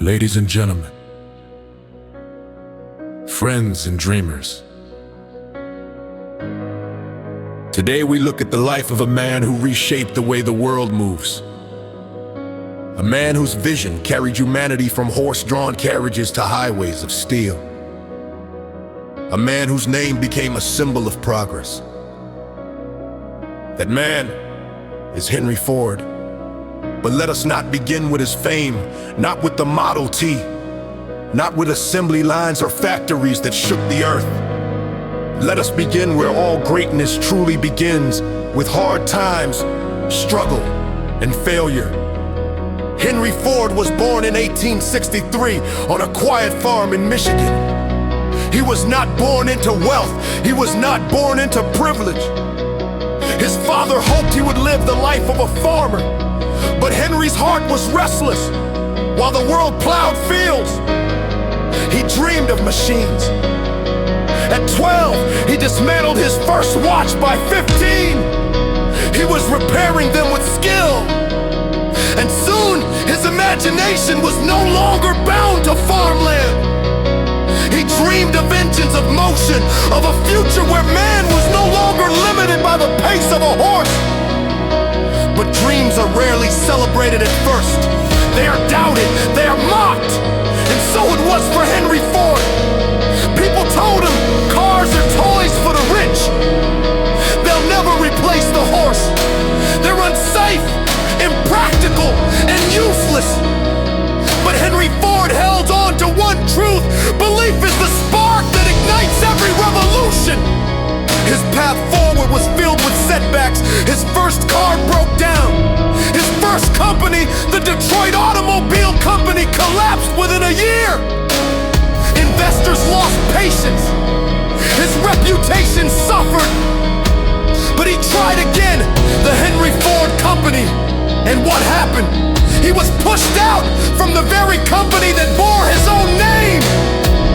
Ladies and gentlemen, friends and dreamers, today we look at the life of a man who reshaped the way the world moves. A man whose vision carried humanity from horse-drawn carriages to highways of steel. A man whose name became a symbol of progress. That man is Henry Ford. But let us not begin with his fame, not with the Model T, not with assembly lines or factories that shook the earth. Let us begin where all greatness truly begins, with hard times, struggle, and failure. Henry Ford was born in 1863 on a quiet farm in Michigan. He was not born into wealth. He was not born into privilege. His father hoped he would live the life of a farmer. But Henry's heart was restless. While the world plowed fields, he dreamed of machines. At 12, he dismantled his first watch. By 15, he was repairing them with skill. And soon, his imagination was no longer bound to farmland. He dreamed of engines of motion, of a future where man was no longer limited by the pace of a horse. But dreams are rarely celebrated at first. They are doubted, they are mocked. And so it was for Henry Ford. People told him cars are toys for the rich. They'll never replace the horse. They're unsafe, impractical, and useless. But Henry Ford held on to one truth. Belief is the spark that ignites every revolution. His path forward was filled with setbacks. His first car broke down. His first company, the Detroit Automobile Company, collapsed within a year. Investors lost patience. His reputation suffered. But he tried again, the Henry Ford Company. And what happened? He was pushed out from the very company that bore his own name.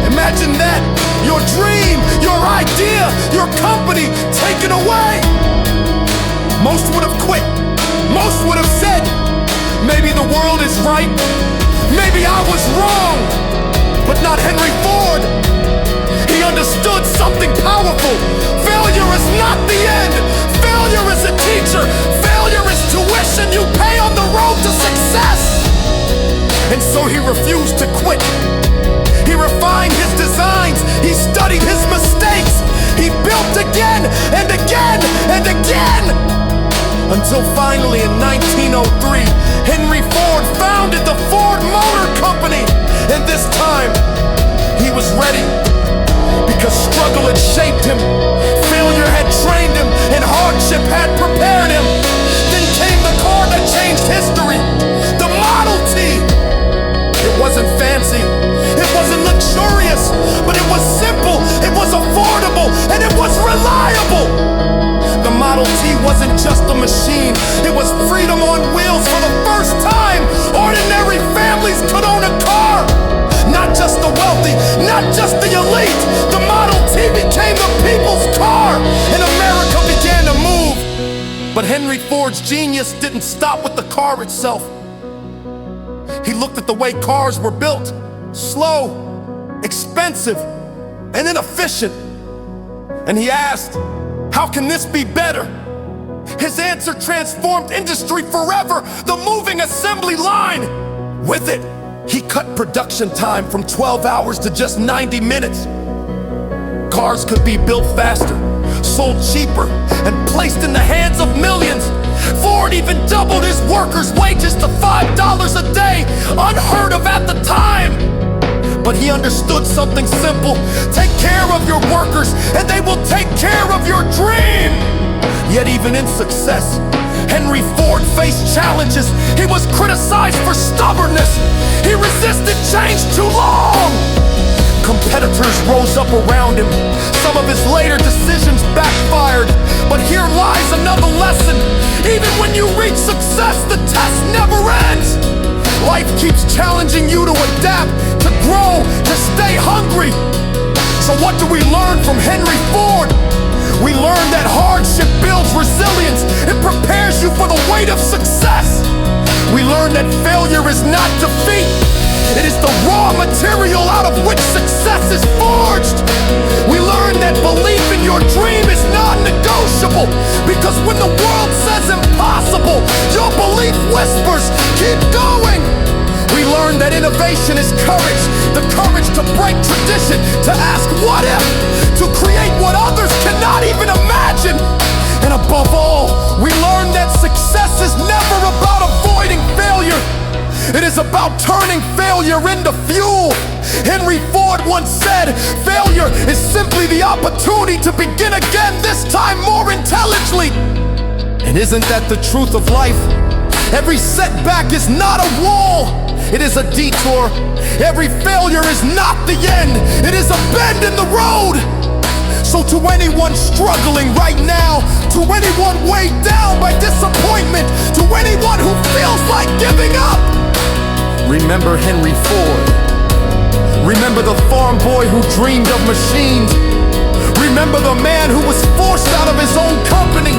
Imagine that. Your dream, your idea, your company taken away. Most would have quit. Most would have said, maybe the world is right. Maybe I was wrong. But not Henry Ford. He understood something powerful. Failure is not the end. Failure is a teacher. Failure is tuition you pay on the road to success. And so he refused to quit. He refined his designs. He studied his mistakes. He built again and again and again. Until finally in 1903, Henry Ford founded the Ford Motor Company. And this time, he was ready. Because struggle had shaped him, failure had trained him, and hardship had prepared him. Then came the car that changed history, the Model T. It wasn't fancy, it wasn't luxurious, but it was simple, it was affordable, and it was reliable. The Model T wasn't just a machine, it was freedom on wheels for the first time. Ordinary families could own a car. Not just the wealthy, not just the elite. The Model T became the people's car, and America began to move. But Henry Ford's genius didn't stop with the car itself. He looked at the way cars were built. Slow, expensive, and inefficient. And he asked, how can this be better? His answer transformed industry forever, the moving assembly line. With it, he cut production time from 12 hours to just 90 minutes. Cars could be built faster, sold cheaper, and placed in the hands of millions. Ford even doubled his workers' wages to $5 a day, unheard of at the time. But he understood something simple. Take care of your workers, and they will take care of your dream. Yet even in success, Henry Ford faced challenges. He was criticized for stubbornness. He resisted change too long. Competitors rose up around him. Some of his later decisions backfired. But here lies another lesson. Even when you reach success, the test never ends. Life keeps challenging you to adapt, to grow, to stay hungry. So what do we learn from Henry Ford? We learn that hardship builds resilience. It prepares you for the weight of success. We learn that failure is not defeat. It is the material out of which success is forged. We learn that belief in your dream is non-negotiable, because when the world says impossible, your belief whispers, keep going. We learn that innovation is courage, the courage to break tradition, to ask what if, to create what others cannot even imagine. And above all, we learn that success is never about avoiding failure. It is about turning failure into fuel. Henry Ford once said, failure is simply the opportunity to begin again, this time more intelligently. And isn't that the truth of life? Every setback is not a wall, it is a detour. Every failure is not the end, it is a bend in the road. So to anyone struggling right now, to anyone weighed down by disappointment, to anyone who feels like giving up, remember Henry Ford. Remember the farm boy who dreamed of machines. Remember the man who was forced out of his own company.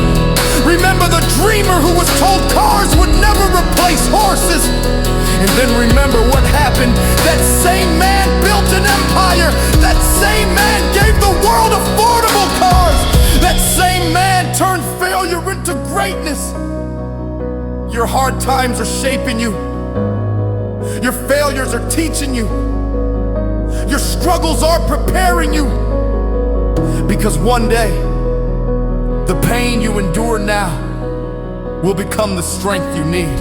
Remember the dreamer who was told cars would never replace horses. And then remember what happened. That same man built an empire. That same man gave the world affordable cars. That same man turned failure into greatness. Your hard times are shaping you. Your failures are teaching you. Your struggles are preparing you. Because one day, the pain you endure now will become the strength you need.